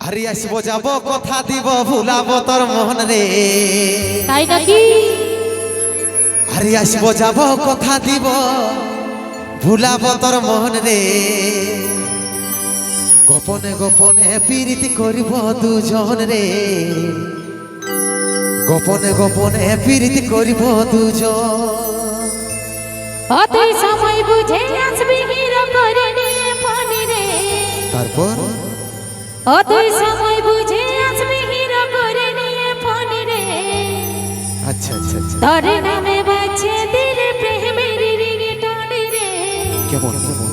আরে আসবো যাব কথা দিব ভুলাবো তোর মন রে তাই নাকি? আরে আসবো যাব কথা দিব ভুলাবো তোর মন রে গোপনে গোপনে প্রীতি করিব দুজন রে গোপনে গোপনে প্রীতি করিব দুজন অতই সময় বুঝে আসবি হিরো করে নিয়ে ফোন রে তারপর অতই সময় বুঝে আসবি হিরো করে নিয়ে ফোন রে আচ্ছা আচ্ছা আচ্ছা তোর নামে বাজে দিলে প্রেমের রিংটোন রে কেমন কেমন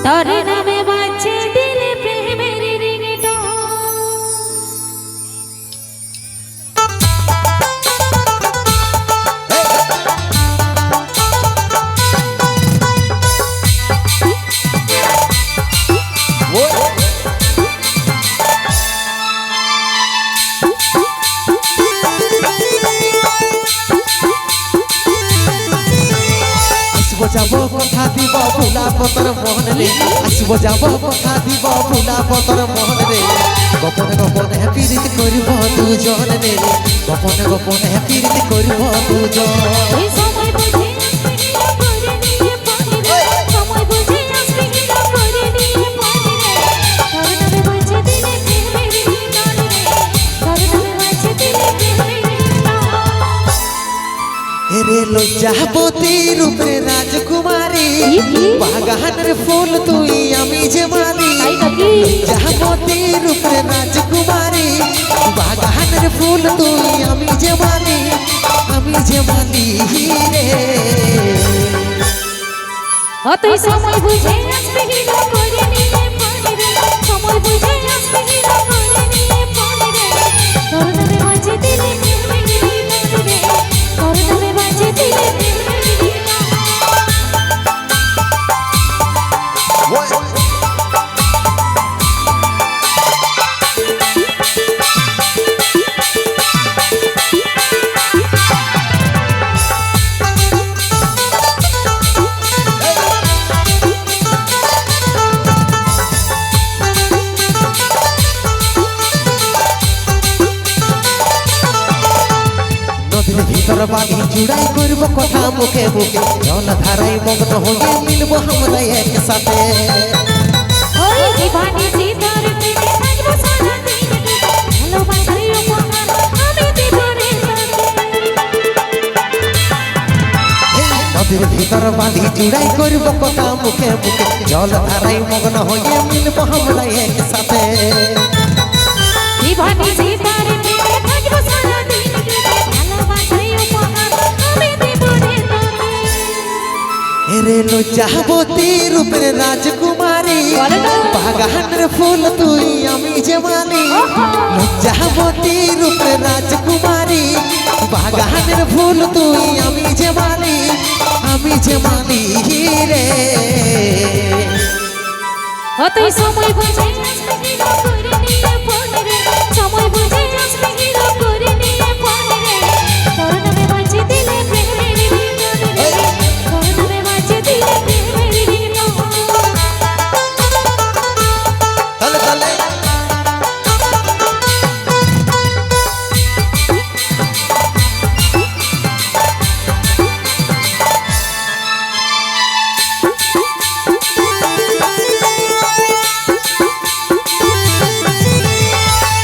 তোর নামে বাজে দিলে প্রেমের রিংটোন যাব কথা দিব ভুলাবো তোর মন রে আসবো যাব কথা দিব ভুলাবো তোর মন রে গোপনে গোপনে প্রীতি করিব দুজন রে গোপনে গোপনে প্রীতি করিব দুজন ওই সময় বুঝে আসবি হিরো করে নিয়ে ফোন রে সময় বুঝে আসবি হিরো করে নিয়ে ফোন রে তোর নামে বাজে দিলে প্রেমের রিংটোন রে তোর নামে বাজে দিলে প্রেমের রিংটোন এরে লজ্জাবতী রূপে রাজকুমারী বাগানের ফুল তুই আমি যে মালি তাই নাকি? লজ্জাবতী রূপে রাজকুমারী বাগানের ফুল তুই আমি যে মালি রে অতই সময় বুঝে আসবি হিরো করে নিয়ে ফোন রে সময় বুঝে আসবি হিরো করে নিয়ে ফোন রে তোর নামে বাজে দিলে প্রেমের রিংটোন রে তোর নামে বাজে দিলে প্রেমের রিংটোন নদীর ভিতর বাড়ি জুড়াই করব কথা মুখে মুখে জল ধারাই মগ্ন হয়ে মিলবো আমরা একসাথে ওই দিবানি সীতার প্রেমে থাকবো সারা দিন ভালোবাসার উপহার আমি দিব রে নদীর ভিতর বাড়ি জুড়াই করব কথা মুখে মুখে জল ধারাই মগ্ন হয়ে মিলবো আমরা একসাথে দিবানি সীতার প্রেমে থাকবো সারা দিন ভালোবাসার উপহার আমি দিব রে এরে লজ্জাবতী রূপের রাজকুমারী বলো না। বাগানের ফুল তুই আমি যে মালি লজ্জাবতী রূপের রাজকুমারী বাগানের ফুল তুই আমি যে মালি রে অতই সময় বুঝে আসবি হিরো করে নিয়ে ফোন রে সময় বুঝে আসবি হিরো করে নিয়ে ফোন রে তোর নামে বাজে দিলে প্রেমের রিংটোন রে তোর নামে বাজে দিলে প্রেমের রিংটোন তালে তালে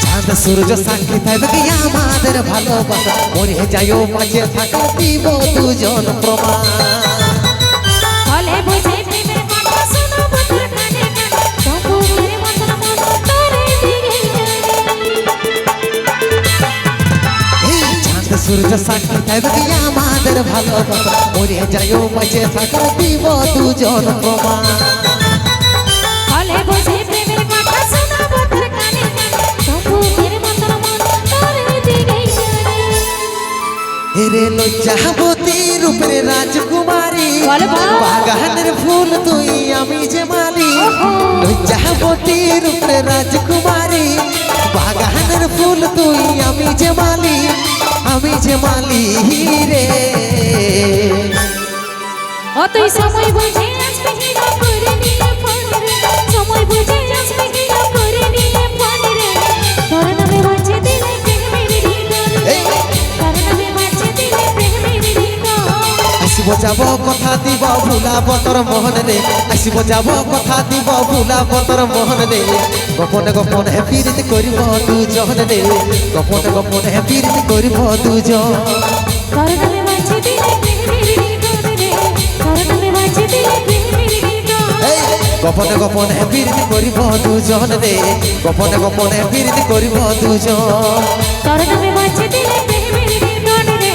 চাঁদ সূর্য সাক্ষী থাকবে আমাদের ভালোবাসা মরে যাইও মাঝে থাকা দিব দুজন প্রমাণ ফলে বুঝে প্রেমের কথা শোনাবো তোর কানে কানে তবু মেরে মতন মন তোরে দিকে চাঁদ সূর্য সাক্ষী থাকবে আমাদের ভালোবাসা মরে যাইও মাঝে থাকা দিব দুজন প্রমাণ ফলে বুঝে প্রেমের কথা শোনাবো তোর কানে কানে তবু মেরে মতন মন তোরে দিকে এরে লজ্জাবতী রূপের রাজকুমারী বলো বা। বাগানের ফুল তুই আমি যে মালি লজ্জাবতী রূপের রাজকুমারী বাগানের ফুল তুই আমি যে মালি রে অতই সময় বুঝে আসবি হিরো করে নিয়ে ফোন রে সময় বুঝে আসবি হিরো করে নিয়ে ফোন রে আসিব যাব কথা দিব ভুলাব তোর মহনে আসিব যাব কথা দিব ভুলাব তোর মহনে গোপনে গোপনে পিরিত করিব দুজনে গোপনে গোপনে পিরিত করিব দুজন তোর নামে বাঁচি দিলে প্রেমের বিপদে তোর নামে বাঁচি দিলে প্রেমের বিপদে গোপনে গোপনে পিরিত করিব দুজনে গোপনে গোপনে পিরিত করিব দুজন তোর নামে বাঁচি দিলে প্রেমের বিপদে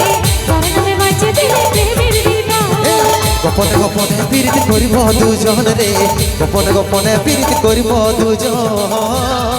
তোর নামে বাঁচি দিলে প্রেমের বিপদে গোপনে গোপনে পিরিত করিব দুজনে গোপনে গোপনে পিরিত করিব দুজন